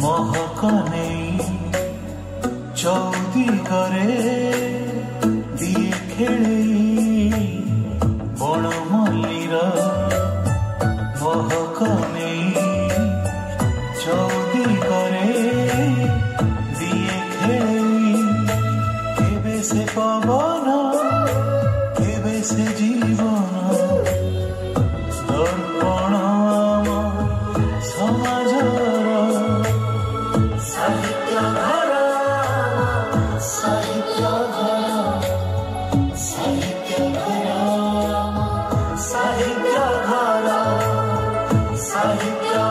महक नहीं चौदी करे दिए खेले बण मल्लीर महक नहीं चौदी करे दिए खेले केबे से पवन केबे से जीवन दर्पण समाजर साहित्य घर साहित्य घर साहित्य घर साहित्य घर साहित्य